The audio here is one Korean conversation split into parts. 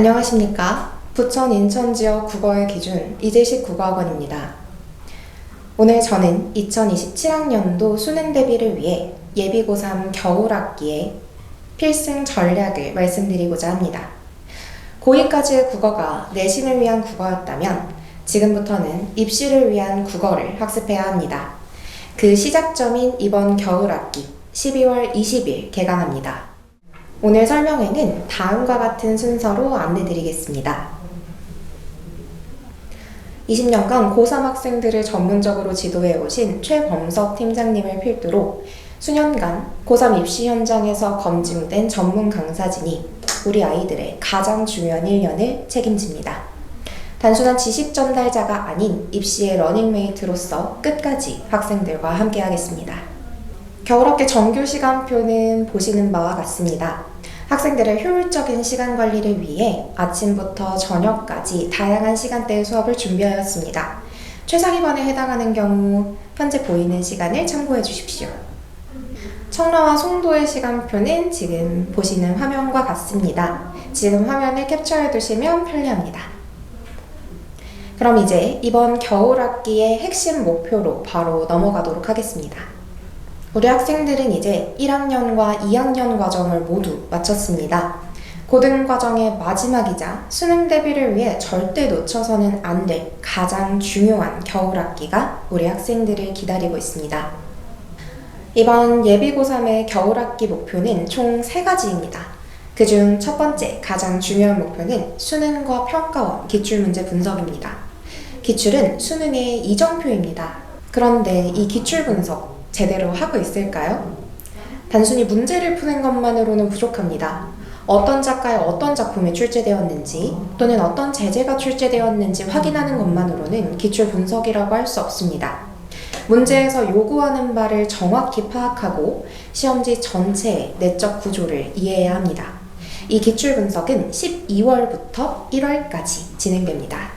안녕하십니까. 부천 인천 지역 국어의 기준 이재식 국어학원입니다. 오늘 저는 2027학년도 수능 대비를 위해 예비고3 겨울학기의 필승 전략을 말씀드리고자 합니다. 고2까지의 국어가 내신을 위한 국어였다면 지금부터는 입시를 위한 국어를 학습해야 합니다. 그 시작점인 이번 겨울학기 12월 20일 개강합니다. 오늘 설명회는 다음과 같은 순서로 안내드리겠습니다. 20년간 고3 학생들을 전문적으로 지도해 오신 최범석 팀장님을 필두로 수년간 고3 입시 현장에서 검증된 전문 강사진이 우리 아이들의 가장 중요한 1년을 책임집니다. 단순한 지식 전달자가 아닌 입시의 러닝메이트로서 끝까지 학생들과 함께 하겠습니다. 겨울학기 정규 시간표는 보시는 바와 같습니다. 학생들의 효율적인 시간 관리를 위해 아침부터 저녁까지 다양한 시간대의 수업을 준비하였습니다. 최상위반에 해당하는 경우 현재 보이는 시간을 참고해 주십시오. 청라와 송도의 시간표는 지금 보시는 화면과 같습니다. 지금 화면을 캡처해 두시면 편리합니다. 그럼 이제 이번 겨울학기의 핵심 목표로 바로 넘어가도록 하겠습니다. 우리 학생들은 이제 1학년과 2학년 과정을 모두 마쳤습니다. 고등과정의 마지막이자 수능 대비를 위해 절대 놓쳐서는 안 될 가장 중요한 겨울학기가 우리 학생들을 기다리고 있습니다. 이번 예비고3의 겨울학기 목표는 총 3가지입니다. 그중 첫 번째 가장 중요한 목표는 수능과 평가원 기출문제 분석입니다. 기출은 수능의 이정표입니다. 그런데 이 기출 분석 제대로 하고 있을까요? 단순히 문제를 푸는 것만으로는 부족합니다. 어떤 작가의 어떤 작품이 출제되었는지 또는 어떤 제재가 출제되었는지 확인하는 것만으로는 기출 분석이라고 할 수 없습니다. 문제에서 요구하는 바를 정확히 파악하고 시험지 전체의 내적 구조를 이해해야 합니다. 이 기출 분석은 12월부터 1월까지 진행됩니다.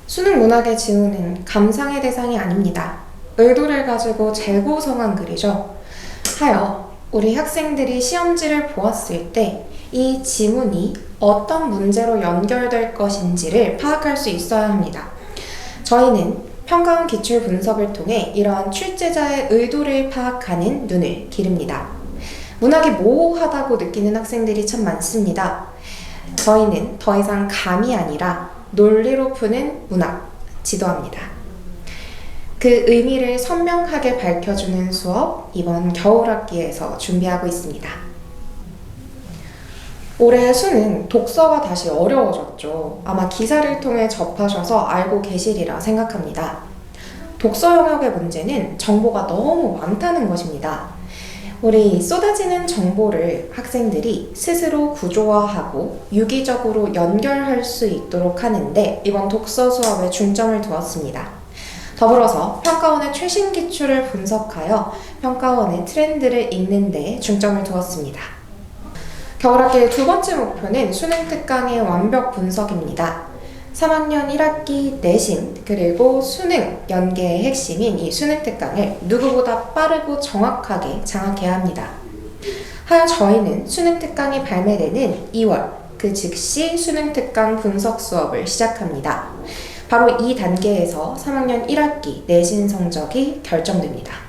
수능 문학의 지문은 감상의 대상이 아닙니다. 의도를 가지고 재구성한 글이죠. 하여 우리 학생들이 시험지를 보았을 때 이 지문이 어떤 문제로 연결될 것인지를 파악할 수 있어야 합니다. 저희는 평가원 기출 분석을 통해 이러한 출제자의 의도를 파악하는 눈을 기릅니다. 문학이 모호하다고 느끼는 학생들이 참 많습니다. 저희는 더 이상 감이 아니라 논리로 푸는 문학 지도합니다. 그 의미를 선명하게 밝혀주는 수업 이번 겨울학기에서 준비하고 있습니다. 올해 수능 독서가 다시 어려워졌죠. 아마 기사를 통해 접하셔서 알고 계시리라 생각합니다. 독서 영역의 문제는 정보가 너무 많다는 것입니다. 우리 쏟아지는 정보를 학생들이 스스로 구조화하고 유기적으로 연결할 수 있도록 하는데 이번 독서 수업에 중점을 두었습니다. 더불어서 평가원의 최신 기출을 분석하여 평가원의 트렌드를 읽는 데 중점을 두었습니다. 겨울학기의 두 번째 목표는 수능 특강의 완벽 분석입니다. 3학년 1학기 내신 그리고 수능 연계의 핵심인 이 수능 특강을 누구보다 빠르고 정확하게 장악해야 합니다. 하여 저희는 수능 특강이 발매되는 2월 그 즉시 수능 특강 분석 수업을 시작합니다. 바로 이 단계에서 3학년 1학기 내신 성적이 결정됩니다.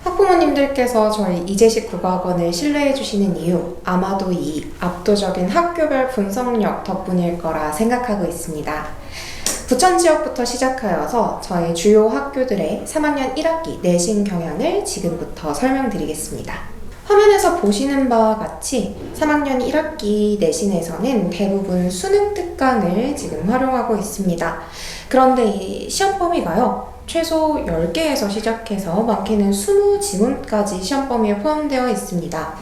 학부모님들께서 저희 이재식 국어학원을 신뢰해 주시는 이유 아마도 이 압도적인 학교별 분석력 덕분일 거라 생각하고 있습니다. 부천 지역부터 시작하여서 저희 주요 학교들의 3학년 1학기 내신 경향을 지금부터 설명드리겠습니다. 화면에서 보시는 바와 같이 3학년 1학기 내신에서는 대부분 수능 특강을 지금 활용하고 있습니다. 그런데 이 시험 범위가요, 최소 10개에서 시작해서 많게는 20지문까지 시험 범위에 포함되어 있습니다.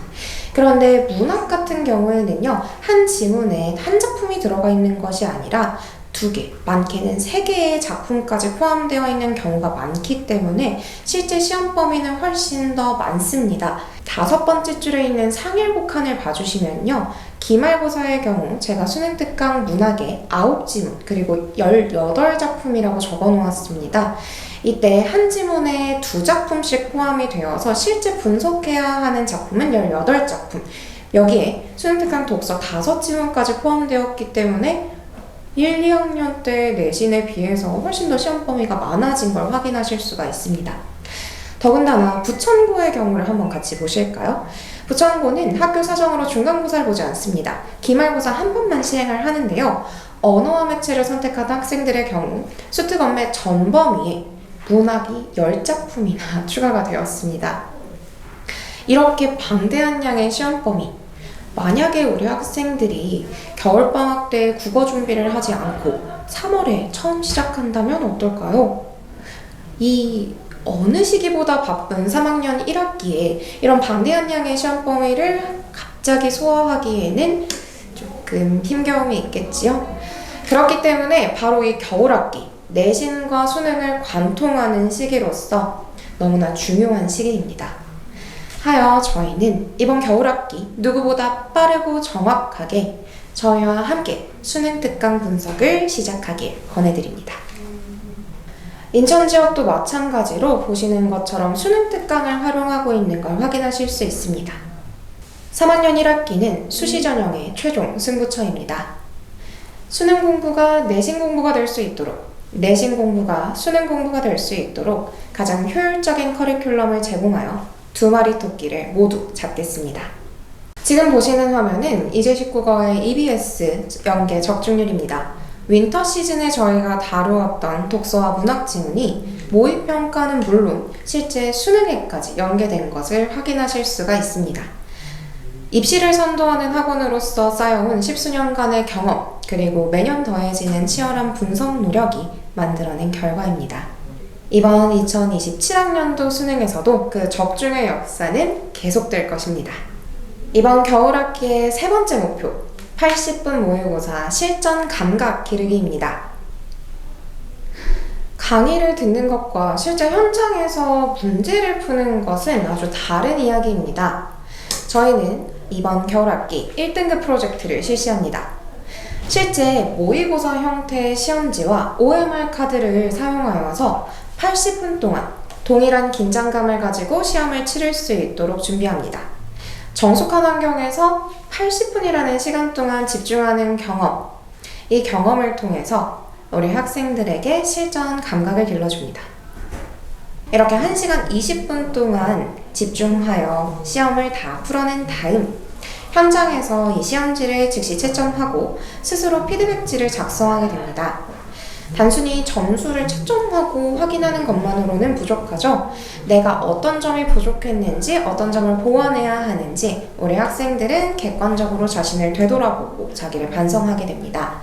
그런데 문학 같은 경우에는요, 한 지문에 한 작품이 들어가 있는 것이 아니라 2개, 많게는 3개의 작품까지 포함되어 있는 경우가 많기 때문에 실제 시험 범위는 훨씬 더 많습니다. 5번째 줄에 있는 상일고 칸을 봐주시면요, 기말고사의 경우 제가 수능 특강 문학에 9지문 그리고 18작품이라고 적어 놓았습니다. 이때 한 지문에 2작품씩 포함이 되어서 실제 분석해야 하는 작품은 18작품, 여기에 수능특강 독서 5지문까지 포함되었기 때문에 1, 2학년 때 내신에 비해서 훨씬 더 시험 범위가 많아진 걸 확인하실 수가 있습니다. 더군다나 부천고의 경우를 한번 같이 보실까요? 부천고는 학교 사정으로 중간고사를 보지 않습니다. 기말고사 한 번만 시행을 하는데요. 언어와 매체를 선택하던 학생들의 경우 수특원매 전 범위에 문학이 10작품이나 추가가 되었습니다. 이렇게 방대한 양의 시험 범위, 만약에 우리 학생들이 겨울방학 때 국어 준비를 하지 않고 3월에 처음 시작한다면 어떨까요? 이 어느 시기보다 바쁜 3학년 1학기에 이런 방대한 양의 시험 범위를 갑자기 소화하기에는 조금 힘겨움이 있겠지요? 그렇기 때문에 바로 이 겨울학기, 내신과 수능을 관통하는 시기로서 너무나 중요한 시기입니다. 하여 저희는 이번 겨울학기 누구보다 빠르고 정확하게 저희와 함께 수능특강 분석을 시작하길 권해드립니다. 인천 지역도 마찬가지로 보시는 것처럼 수능특강을 활용하고 있는 걸 확인하실 수 있습니다. 3학년 1학기는 수시 전형의 최종 승부처입니다. 수능 공부가 내신 공부가 될 수 있도록, 내신 공부가 수능 공부가 될 수 있도록 가장 효율적인 커리큘럼을 제공하여 두 마리 토끼를 모두 잡겠습니다. 지금 보시는 화면은 이제19과의 EBS 연계 적중률입니다. 윈터 시즌에 저희가 다루었던 독서와 문학 지문이 모의평가는 물론 실제 수능에까지 연계된 것을 확인하실 수가 있습니다. 입시를 선도하는 학원으로서 쌓여온 10수년간의 경험, 그리고 매년 더해지는 치열한 분석 노력이 만들어낸 결과입니다. 이번 2027학년도 수능에서도 그 적중의 역사는 계속될 것입니다. 이번 겨울학기의 세 번째 목표, 80분 모의고사 실전 감각 기르기입니다. 강의를 듣는 것과 실제 현장에서 문제를 푸는 것은 아주 다른 이야기입니다. 저희는 이번 겨울학기 1등급 프로젝트를 실시합니다. 실제 모의고사 형태의 시험지와 OMR 카드를 사용하여서 80분 동안 동일한 긴장감을 가지고 시험을 치를 수 있도록 준비합니다. 정숙한 환경에서 80분이라는 시간 동안 집중하는 경험, 이 경험을 통해서 우리 학생들에게 실전 감각을 길러줍니다. 이렇게 1시간 20분 동안 집중하여 시험을 다 풀어낸 다음 현장에서 이 시험지를 즉시 채점하고 스스로 피드백지를 작성하게 됩니다. 단순히 점수를 채점하고 확인하는 것만으로는 부족하죠. 내가 어떤 점이 부족했는지, 어떤 점을 보완해야 하는지 우리 학생들은 객관적으로 자신을 되돌아보고 자기를 반성하게 됩니다.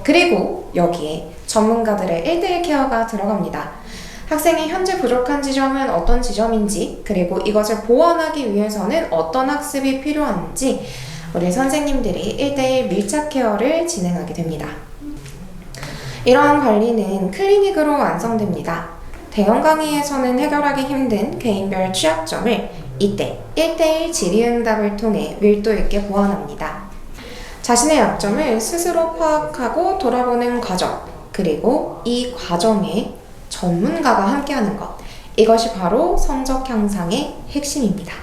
그리고 여기에 전문가들의 1대1 케어가 들어갑니다. 학생이 현재 부족한 지점은 어떤 지점인지, 그리고 이것을 보완하기 위해서는 어떤 학습이 필요한지 우리 선생님들이 1대1 밀착 케어를 진행하게 됩니다. 이러한 관리는 클리닉으로 완성됩니다. 대형 강의에서는 해결하기 힘든 개인별 취약점을 이때 1대1 질의응답을 통해 밀도 있게 보완합니다. 자신의 약점을 스스로 파악하고 돌아보는 과정, 그리고 이 과정에 전문가가 함께하는 것, 이것이 바로 성적 향상의 핵심입니다.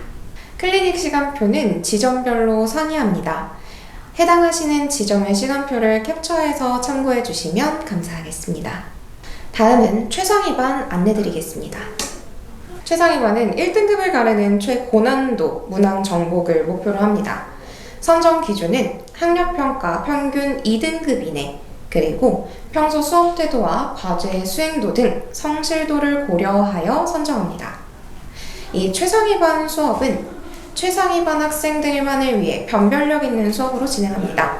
클리닉 시간표는 지점별로 상이합니다. 해당하시는 지점의 시간표를 캡처해서 참고해 주시면 감사하겠습니다. 다음은 최상위반 안내드리겠습니다. 최상위반은 1등급을 가르는 최고난도 문항 정복을 목표로 합니다. 선정 기준은 학력평가 평균 2등급 이내, 그리고 평소 수업 태도와 과제 수행도 등 성실도를 고려하여 선정합니다. 이 최상위반 수업은 최상위반 학생들만을 위해 변별력 있는 수업으로 진행합니다.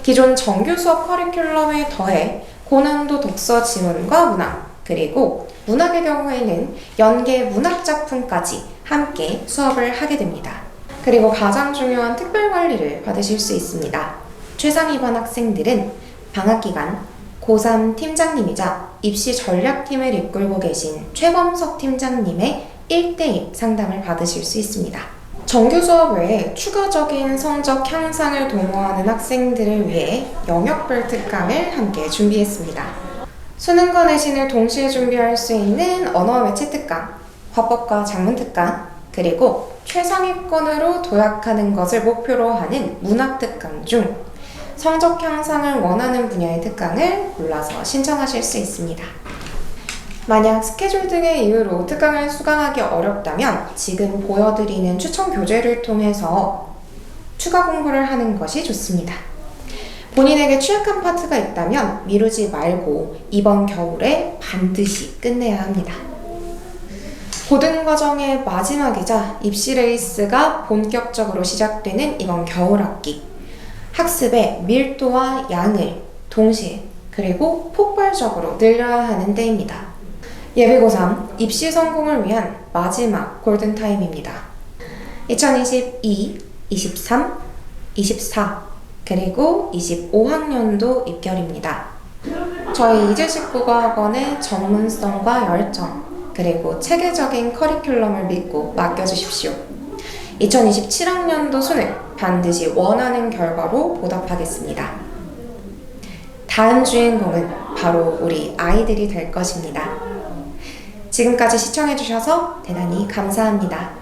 기존 정규 수업 커리큘럼에 더해 고난도 독서 지문과 문학, 그리고 문학의 경우에는 연계 문학 작품까지 함께 수업을 하게 됩니다. 그리고 가장 중요한 특별 관리를 받으실 수 있습니다. 최상위반 학생들은 방학기간 고3 팀장님이자 입시 전략팀을 이끌고 계신 최범석 팀장님의 1대1 상담을 받으실 수 있습니다. 정규 수업 외에 추가적인 성적 향상을 도모하는 학생들을 위해 영역별 특강을 함께 준비했습니다. 수능과 내신을 동시에 준비할 수 있는 언어와 매체 특강, 화법과 작문 특강, 그리고 최상위권으로 도약하는 것을 목표로 하는 문학특강 중 성적 향상을 원하는 분야의 특강을 골라서 신청하실 수 있습니다. 만약 스케줄 등의 이유로 특강을 수강하기 어렵다면 지금 보여드리는 추천 교재를 통해서 추가 공부를 하는 것이 좋습니다. 본인에게 취약한 파트가 있다면 미루지 말고 이번 겨울에 반드시 끝내야 합니다. 고등 과정의 마지막이자 입시 레이스가 본격적으로 시작되는 이번 겨울 학기. 학습의 밀도와 양을 동시에 그리고 폭발적으로 늘려야 하는 때입니다. 예비고3 입시 성공을 위한 마지막 골든타임입니다. 2022, 23, 24 그리고 25학년도 입결입니다. 저희 이주식 국어학원의 전문성과 열정 그리고 체계적인 커리큘럼을 믿고 맡겨주십시오. 2027학년도 수능 반드시 원하는 결과로 보답하겠습니다. 다음 주인공은 바로 우리 아이들이 될 것입니다. 지금까지 시청해주셔서 대단히 감사합니다.